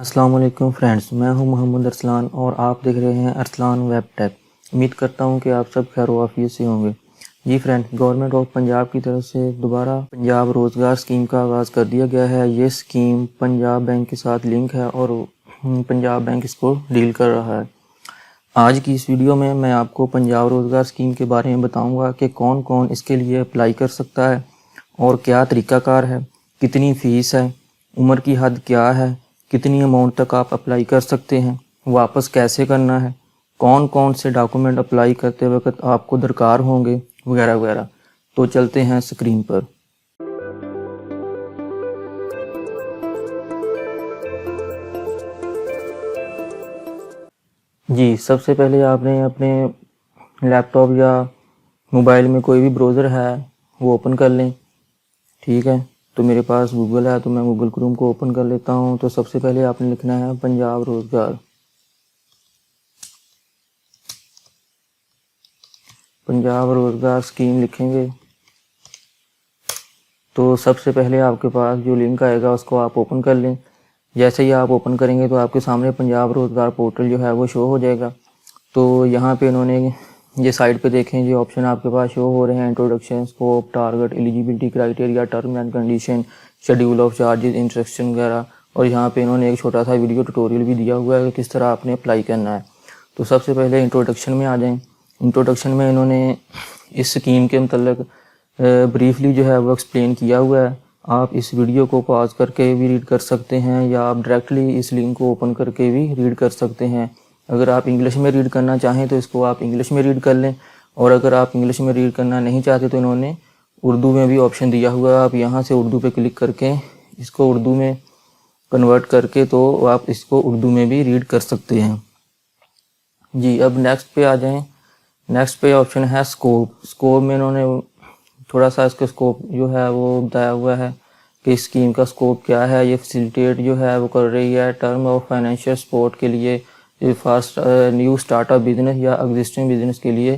अस्सलाम वालेकुम फ्रेंड्स, मैं हूं मोहम्मद अरसलान और आप देख रहे हैं अरसलान वेब टेक। उम्मीद करता हूं कि आप सब खैर आफियत से होंगे। जी फ्रेंड्स, गवर्नमेंट ऑफ पंजाब की तरफ से दोबारा पंजाब रोज़गार स्कीम का आगाज़ कर दिया गया है। ये स्कीम पंजाब बैंक के साथ लिंक है और पंजाब बैंक इसको डील कर रहा है। आज की इस वीडियो में मैं आपको पंजाब रोज़गार स्कीम के बारे में बताऊँगा कि कौन कौन इसके लिए अप्लाई कर सकता है और क्या तरीक़ाकार है, कितनी फ़ीस है, उम्र की हद क्या है, कितनी अमाउंट तक आप अप्लाई कर सकते हैं, वापस कैसे करना है, कौन कौन से डॉक्यूमेंट अप्लाई करते वक्त आपको दरकार होंगे, वगैरह वगैरह। तो चलते हैं स्क्रीन पर। जी, सबसे पहले आपने अपने लैपटॉप या मोबाइल में कोई भी ब्राउज़र है वो ओपन कर लें। ठीक है, तो मेरे पास गूगल है तो मैं गूगल क्रोम को ओपन कर लेता हूँ। तो सबसे पहले आपने लिखना है पंजाब रोज़गार। पंजाब रोज़गार स्कीम लिखेंगे तो सबसे पहले आपके पास जो लिंक आएगा उसको आप ओपन कर लें। जैसे ही आप ओपन करेंगे तो आपके सामने पंजाब रोज़गार पोर्टल जो है वो शो हो जाएगा। तो यहाँ पे इन्होंने ये साइड पे देखें जो ऑप्शन आपके पास शो हो रहे हैं, introduction, scope, target, eligibility criteria, term and condition, schedule of charges, instruction वगैरह। और यहाँ पे इन्होंने एक छोटा सा वीडियो ट्यूटोरियल भी दिया हुआ है कि किस तरह आपने अप्लाई करना है। तो सबसे पहले इंट्रोडक्शन में आ जाएं। इंट्रोडक्शन में इन्होंने इस स्कीम के मतलब ब्रीफली जो है वो एक्सप्लेन किया हुआ है। आप इस वीडियो को पॉज करके भी रीड कर सकते हैं या आप डायरेक्टली इस लिंक को ओपन करके भी रीड कर सकते हैं। अगर आप इंग्लिश में रीड करना चाहें तो इसको आप इंग्लिश में रीड कर लें, और अगर आप इंग्लिश में रीड करना नहीं चाहते तो इन्होंने उर्दू में भी ऑप्शन दिया हुआ है। आप यहाँ से उर्दू पे क्लिक करके इसको उर्दू में कन्वर्ट करके तो आप इसको उर्दू में भी रीड कर सकते हैं। जी, अब नेक्स्ट पे आ जाएं। नेक्स्ट पे ऑप्शन है स्कोप। स्कोप में इन्होंने थोड़ा सा इसका स्कोप जो है वो बताया हुआ है कि इस स्कीम का स्कोप क्या है। ये फैसिलिटेट जो है वो कर रही है टर्म ऑफ फाइनेंशियल सपोर्ट के लिए, फर्स्ट न्यू स्टार्टअप बिजनेस या एग्जिस्टिंग बिजनेस के लिए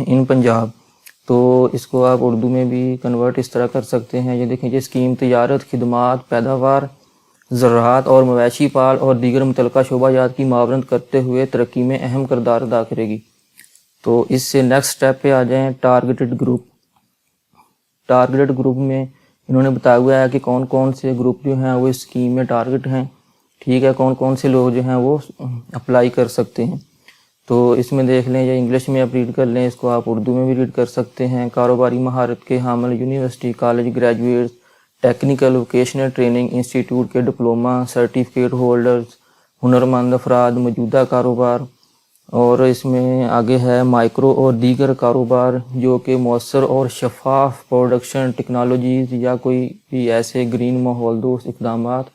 इन पंजाब। तो इसको आप उर्दू में भी कन्वर्ट इस तरह कर सकते हैं। ये देखें, ये स्कीम तजारत, खिदमात, पैदावार, ज़राअत और मवेशी पाल और दीगर मुतल्लिका शोबाजात की मावनत करते हुए तरक्की में अहम किरदार अदा करेगी। तो इससे नेक्स्ट स्टेप पे आ जाएं, टारगेटेड ग्रुप। टारगेटेड ग्रुप में इन्होंने बताया हुआ है कि कौन कौन से ग्रुप जो हैं वो इस स्कीम में टारगेट हैं। ठीक है, कौन कौन से लोग जो हैं वो अप्लाई कर सकते हैं। तो इसमें देख लें, या इंग्लिश में आप रीड कर लें, इसको आप उर्दू में भी रीड कर सकते हैं। कारोबारी महारत के हामिल, university, college graduates, technical vocational training institute के डिप्लोमा सर्टिफिकेट होल्डर्स, हुनरमंद अफराद, मौजूदा कारोबार। और इसमें आगे है माइक्रो और दीगर कारोबार जो कि मौसर और शफाफ प्रोडक्शन टेक्नोलॉजीज़ या कोई भी ऐसे ग्रीन माहौल दोस्त इक़दामात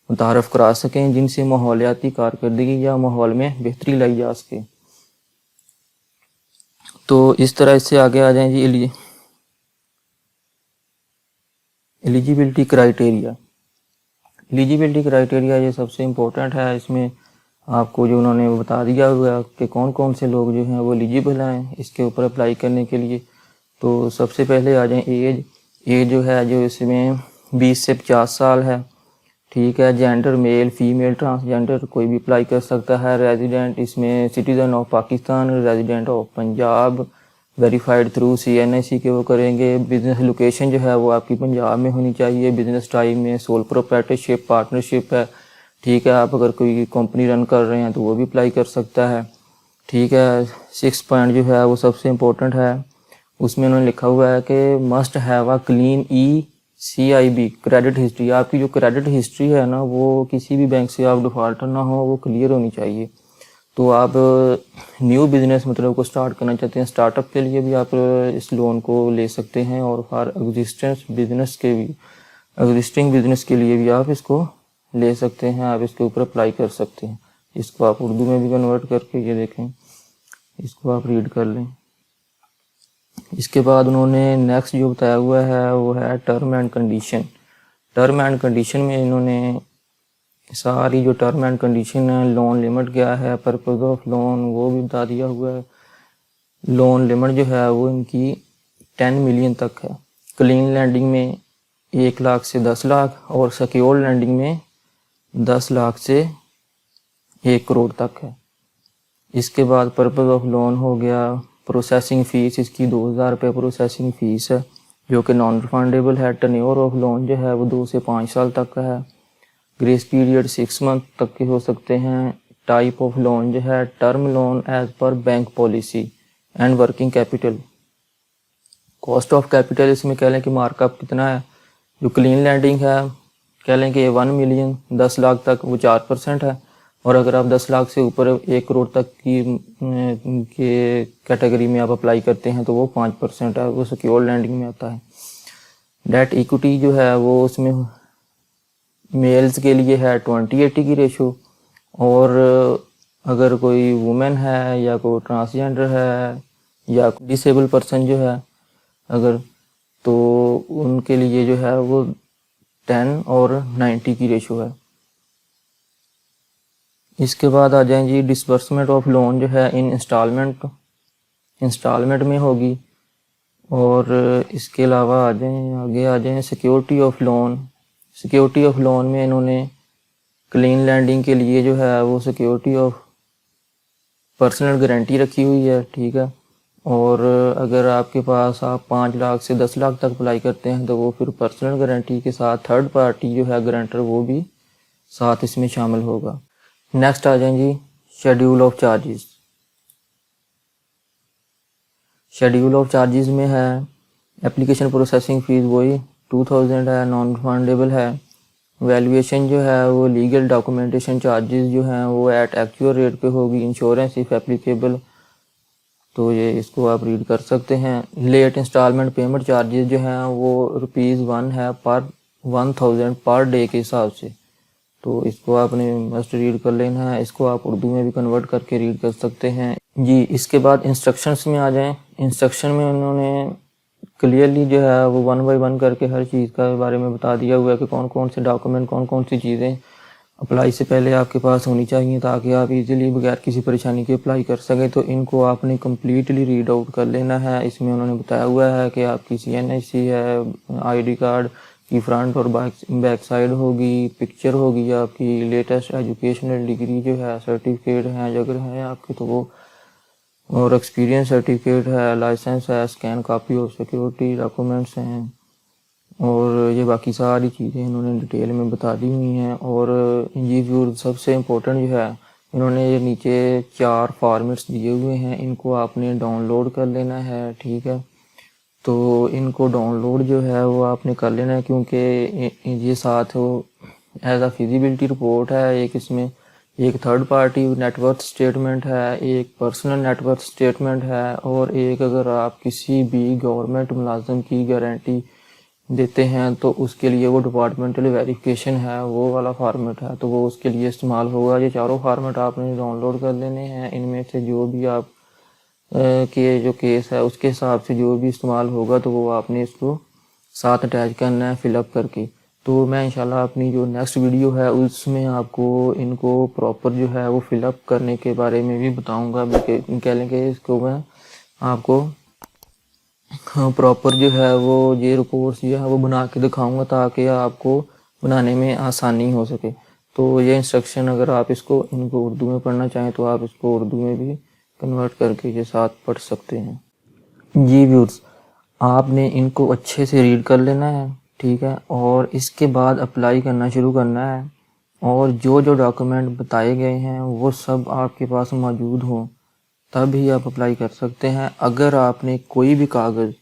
मुतारफ़ करा सकें जिनसे माहौलियाती कारकर्दगी या माहौल में बेहतरी लाई जा सके। तो इस तरह इससे आगे आ जाएं जी, एलिजिबिलिटी क्राइटेरिया। एलिजिबिलिटी क्राइटेरिया ये सबसे इम्पोर्टेंट है। इसमें आपको जो उन्होंने बता दिया हुआ कि कौन कौन से लोग जो हैं वो एलिजिबल हैं इसके ऊपर अप्लाई करने के लिए। तो सबसे पहले आ जाएं एज जो है जो इसमें 20 से 50 साल है। ठीक है, जेंडर मेल, फीमेल, ट्रांसजेंडर कोई भी अप्लाई कर सकता है। रेजिडेंट इसमें citizen of Pakistan, resident of Punjab, verified through CNIC के वो करेंगे। बिजनेस लोकेशन जो है वो आपकी पंजाब में होनी चाहिए। बिजनेस टाइप में सोल प्रोप्राइटरशिप, पार्टनरशिप है। ठीक है, आप अगर कोई कंपनी रन कर रहे हैं तो वो भी अप्लाई कर सकता है। ठीक है, 6 पॉइंट जो है वो सबसे इम्पोर्टेंट है। उसमें उन्होंने लिखा हुआ है कि must have a clean ECIB credit history. आपकी जो क्रेडिट हिस्ट्री है ना वो किसी भी बैंक से आप डिफॉल्टर ना हो, वो क्लियर होनी चाहिए। तो आप न्यू बिज़नेस मतलब को स्टार्ट करना चाहते हैं, स्टार्टअप के लिए भी आप इस लोन को ले सकते हैं, और फॉर एग्जिस्टिंग बिजनेस के लिए भी आप इसको ले सकते हैं। आप इसके ऊपर अप्लाई कर सकते हैं। इसको आप उर्दू में भी कन्वर्ट करके ये देखें, इसको आप रीड कर लें। इसके बाद उन्होंने नेक्स्ट जो बताया हुआ है वो है term and condition. Term and condition में इन्होंने सारी जो टर्म एंड कंडीशन है, लोन लिमिट क्या है, पर्पज़ ऑफ लोन वो भी बता दिया हुआ है। लोन लिमिट जो है वो इनकी 10 मिलियन तक है। क्लीन लैंडिंग में 1 लाख से 10 लाख और सिक्योर्ड लैंडिंग में 10 लाख से 1 करोड़ तक है। इसके बाद पर्पज़ ऑफ लोन हो गया, प्रोसेसिंग फ़ीस इसकी 2000 रुपये प्रोसेसिंग फ़ीस है जो कि नॉन रिफंडेबल है। टर्नओवर ऑफ लोन जो है वो 2 से 5 साल तक का है। ग्रेस पीरियड 6 मंथ तक के हो सकते हैं। टाइप ऑफ लोन जो है टर्म लोन एज पर bank policy and working capital. Cost of capital इसमें कह लें कि मार्कअप कितना है। जो क्लीन लैंडिंग है कह लें कि 1 मिलियन 10 लाख तक वो 4% है, और अगर आप 10 लाख से ऊपर 1 करोड़ तक की कैटेगरी में आप अप्लाई करते हैं तो वो 5% है, वो सिक्योर लैंडिंग में आता है। डेट इक्विटी जो है वो उसमें मेल्स के लिए है 20:80 की रेशो, और अगर कोई वुमेन है या कोई ट्रांसजेंडर है या डिसेबल पर्सन जो है अगर, तो उनके लिए जो है वो 10 और 90 की रेशो है। इसके बाद आ जाएं जी डिसबर्समेंट ऑफ लोन जो है इन इंस्टॉलमेंट में होगी। और इसके अलावा आगे आ जाएं security of loan. Security of loan में इन्होंने क्लीन लैंडिंग के लिए जो है वो सिक्योरिटी ऑफ पर्सनल गारंटी रखी हुई है, ठीक है। और अगर आपके पास आप 5 लाख से 10 लाख तक अप्लाई करते हैं तो वो फिर पर्सनल गारंटी के साथ थर्ड पार्टी जो है गारंटर वो भी साथ इसमें शामिल होगा। नेक्स्ट आ जाएं जी schedule of charges. Schedule of charges में है एप्लीकेशन प्रोसेसिंग फ़ीस वही 2000 है, नॉन रिफंडेबल है। वैल्यूएशन जो है वो लीगल डॉक्यूमेंटेशन चार्जेस जो हैं वो एट एक्चुअल रेट पे होगी। इंश्योरेंस इफ़ एप्लीकेबल, तो ये इसको आप रीड कर सकते हैं। लेट इंस्टॉलमेंट पेमेंट चार्जेस जो हैं वो ₹1 है पर 1000 पर डे के हिसाब से, तो इसको आपने मस्ट रीड कर लेना है। इसको आप उर्दू में भी कन्वर्ट करके रीड कर सकते हैं जी। इसके बाद इंस्ट्रक्शंस में आ जाएं। इंस्ट्रक्शन में उन्होंने क्लियरली जो है वो 1 बाय 1 करके हर चीज़ का बारे में बता दिया हुआ है कि कौन कौन से डॉक्यूमेंट कौन कौन सी चीज़ें अप्लाई से पहले आपके पास होनी चाहिए ताकि आप इजीली बगैर किसी परेशानी के अप्लाई कर सकें। तो इनको आपने कम्प्लीटली रीड आउट कर लेना है। इसमें उन्होंने बताया हुआ है कि आपकी CNHC है, ID कार्ड की फ्रंट और बैक साइड होगी, पिक्चर होगी आपकी, लेटेस्ट एजुकेशनल डिग्री जो है सर्टिफिकेट हैं अगर हैं आपके तो वो, और एक्सपीरियंस सर्टिफिकेट है, लाइसेंस है, scan copy of security documents हैं, और ये बाकी सारी चीज़ें इन्होंने डिटेल में बता दी हुई हैं। और ये जो सबसे इम्पोर्टेंट जो है इन्होंने ये नीचे 4 फॉर्मेट्स दिए हुए हैं, इनको आपने डाउनलोड कर लेना है, ठीक है। तो इनको डाउनलोड जो है वो आपने कर लेना है क्योंकि ये साथ वो एज अ फिजिबिलिटी रिपोर्ट है। एक इसमें एक थर्ड पार्टी नेटवर्थ स्टेटमेंट है, एक पर्सनल नेटवर्थ स्टेटमेंट है, और एक अगर आप किसी भी गवर्नमेंट मुलाजिम की गारंटी देते हैं तो उसके लिए वो डिपार्टमेंटल वेरिफिकेशन है वो वाला फॉर्मेट है, तो वो उसके लिए इस्तेमाल होगा। ये चारों फार्मेट आपने डाउनलोड कर लेने हैं। इनमें से जो भी आप के जो केस है उसके हिसाब से जो भी इस्तेमाल होगा तो वो आपने इसको साथ अटैच करना है फिलअप करके। तो मैं इंशाल्लाह अपनी जो नेक्स्ट वीडियो है उसमें आपको इनको प्रॉपर जो है वो फिलअप करने के बारे में भी बताऊंगा। कह लें कि इसको मैं आपको प्रॉपर जो है वो ये रिपोर्ट्स जो है वो बना के दिखाऊंगा ताकि आपको बनाने में आसानी हो सके। तो ये इंस्ट्रक्शन अगर आप इनको उर्दू में पढ़ना चाहें तो आप इसको उर्दू में भी कन्वर्ट करके ये साथ पढ़ सकते हैं जी। व्यूअर्स, आपने इनको अच्छे से रीड कर लेना है, ठीक है, और इसके बाद अप्लाई करना शुरू करना है। और जो जो डॉक्यूमेंट बताए गए हैं वो सब आपके पास मौजूद हों तभी आप अप्लाई कर सकते हैं। अगर आपने कोई भी कागज़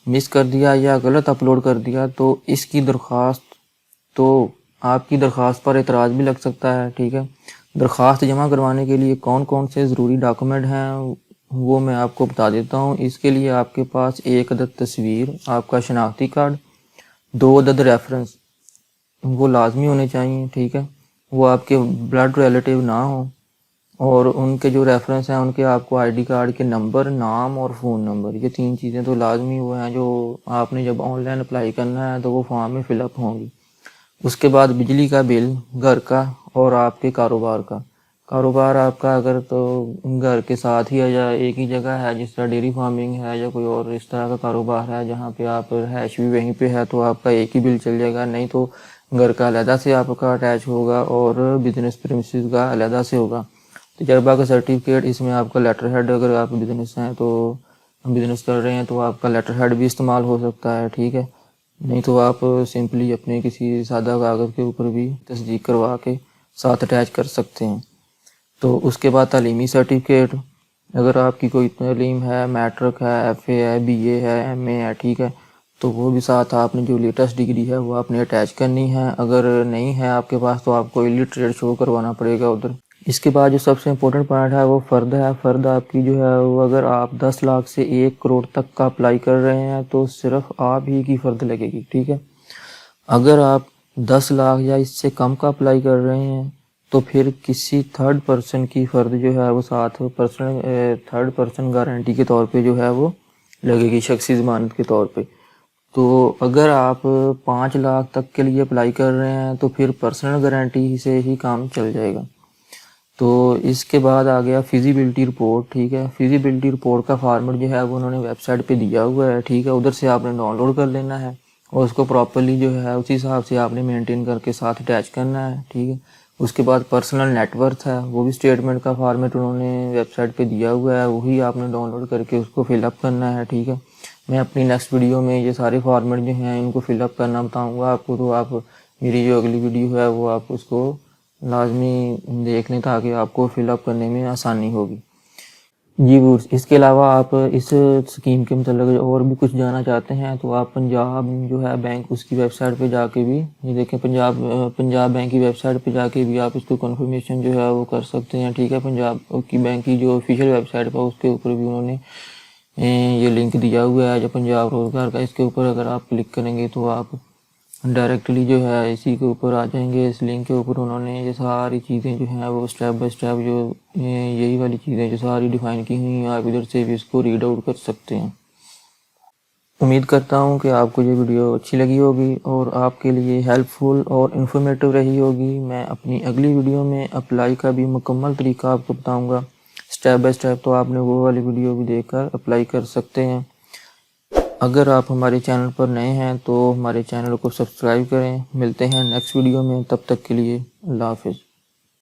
मिस कर दिया या गलत अपलोड कर दिया तो इसकी दरख्वास्त, तो आपकी दरख्वास्त पर एतराज़ भी लग सकता है, ठीक है। दरख्वास्त जमा करवाने के लिए कौन कौन से ज़रूरी डॉक्यूमेंट हैं वो मैं आपको बता देता हूँ। इसके लिए आपके पास 1 अदद तस्वीर, आपका शनाख्ती कार्ड, 2 अदद रेफरेंस वो लाजमी होने चाहिए, ठीक है। वो आपके ब्लड रिलेटिव ना हो, और उनके जो रेफरेंस हैं उनके आपको ID कार्ड के नंबर, नाम और फ़ोन नंबर, ये 3 चीज़ें तो लाजमी वो हैं जो आपने जब ऑनलाइन अप्लाई करना है तो वो फॉर्म में फ़िलअप होंगी। उसके बाद बिजली का बिल, घर का और आपके कारोबार का। कारोबार आपका अगर तो घर के साथ ही है या एक ही जगह है, जिस तरह डेयरी फार्मिंग है या कोई और इस तरह का कारोबार है जहाँ पे आप रहायश भी वहीं पे है, तो आपका एक ही बिल चल जाएगा। नहीं तो گھر کا علیحدہ سے آپ کا اٹیچ ہوگا اور بزنس پریمیسز کا علیحدہ سے ہوگا۔ تجربہ کا سرٹیفکیٹ، اس میں آپ کا لیٹر ہیڈ، اگر آپ بزنس ہیں تو بزنس کر رہے ہیں تو آپ کا لیٹر ہیڈ بھی استعمال ہو سکتا ہے، ٹھیک ہے، نہیں تو آپ سمپلی اپنے کسی سادہ کاغذ کے اوپر بھی تصدیق کروا کے ساتھ اٹیچ کر سکتے ہیں۔ تو اس کے بعد تعلیمی سرٹیفکیٹ، اگر آپ کی کوئی تعلیم ہے، میٹرک ہے، ایف اے ہے، بی اے ہے، ایم اے ہے، ٹھیک ہے، تو وہ بھی ساتھ آپ نے جو لیٹسٹ ڈگری ہے وہ آپ نے اٹیچ کرنی ہے۔ اگر نہیں ہے آپ کے پاس تو آپ کو الٹریٹ شو کروانا پڑے گا ادھر۔ اس کے بعد جو سب سے امپورٹنٹ پوائنٹ ہے وہ فرد ہے۔ فرد آپ کی جو ہے وہ، اگر آپ 10 لاکھ سے 1 کروڑ تک کا اپلائی کر رہے ہیں تو صرف آپ ہی کی فرد لگے گی، ٹھیک ہے۔ اگر آپ 10 لاکھ یا اس سے کم کا اپلائی کر رہے ہیں تو پھر کسی تھرڈ پرسن کی فرد جو ہے وہ ساتھ تھرڈ پرسن گارنٹی کے طور پہ جو ہے وہ لگے گی، شخصی ضمانت کے طور پہ۔ تو اگر آپ 5 لاکھ تک کے لیے اپلائی کر رہے ہیں تو پھر پرسنل گارنٹی سے ہی کام چل جائے گا۔ تو اس کے بعد آ گیا فیزیبلٹی رپورٹ، ٹھیک ہے۔ فیزیبلٹی رپورٹ کا فارمیٹ جو ہے وہ انہوں نے ویب سائٹ پہ دیا ہوا ہے، ٹھیک ہے، ادھر سے آپ نے ڈاؤن لوڈ کر لینا ہے اور اس کو پراپرلی جو ہے اسی حساب سے آپ نے مینٹین کر کے ساتھ اٹیچ کرنا ہے، ٹھیک ہے۔ اس کے بعد پرسنل نیٹ ورتھ ہے، وہ بھی اسٹیٹمنٹ کا فارمیٹ انہوں نے ویب سائٹ پہ دیا ہوا ہے، وہی آپ نے ڈاؤن لوڈ کر کے اس کو فل اپ کرنا ہے، ٹھیک ہے۔ میں اپنی نیکسٹ ویڈیو میں یہ سارے فارمیٹ جو ہیں ان کو فل اپ کرنا بتاؤں گا آپ کو، تو آپ میری جو اگلی ویڈیو ہے وہ آپ اس کو لازمی دیکھ لیں تاکہ آپ کو فل اپ کرنے میں آسانی ہوگی۔ جی ویورز، اس کے علاوہ آپ اس اسکیم کے متعلق اور بھی کچھ جاننا چاہتے ہیں تو آپ پنجاب جو ہے بینک، اس کی ویب سائٹ پہ جا کے بھی یہ دیکھیں، پنجاب بینک کی ویب سائٹ پہ جا کے بھی آپ اس کو کنفرمیشن جو ہے وہ کر سکتے ہیں، ٹھیک ہے۔ پنجاب کی بینک کی جو آفیشیل ویب سائٹ پہ اس کے اوپر بھی انہوں نے یہ لنک دیا ہوا ہے جو پنجاب روزگار کا، اس کے اوپر اگر آپ کلک کریں گے تو آپ ڈائریکٹلی جو ہے اسی کے اوپر آ جائیں گے۔ اس لنک کے اوپر انہوں نے یہ ساری چیزیں جو ہیں وہ اسٹیپ بائی اسٹیپ جو یہی والی چیزیں جو ساری ڈیفائن کی ہوئی ہیں، آپ ادھر سے بھی اس کو ریڈ آؤٹ کر سکتے ہیں۔ امید کرتا ہوں کہ آپ کو یہ ویڈیو اچھی لگی ہوگی اور آپ کے لیے ہیلپ فل اور انفارمیٹیو رہی ہوگی۔ میں اپنی اگلی ویڈیو میں اپلائی کا بھی مکمل طریقہ آپ کو بتاؤں گا اسٹیپ بائی اسٹیپ، تو آپ نے وہ والی ویڈیو بھی دیکھ کر اپلائی کر سکتے ہیں۔ اگر آپ ہمارے چینل پر نئے ہیں تو ہمارے چینل کو سبسکرائب کریں۔ ملتے ہیں نیکسٹ ویڈیو میں، تب تک کے لیے اللہ حافظ۔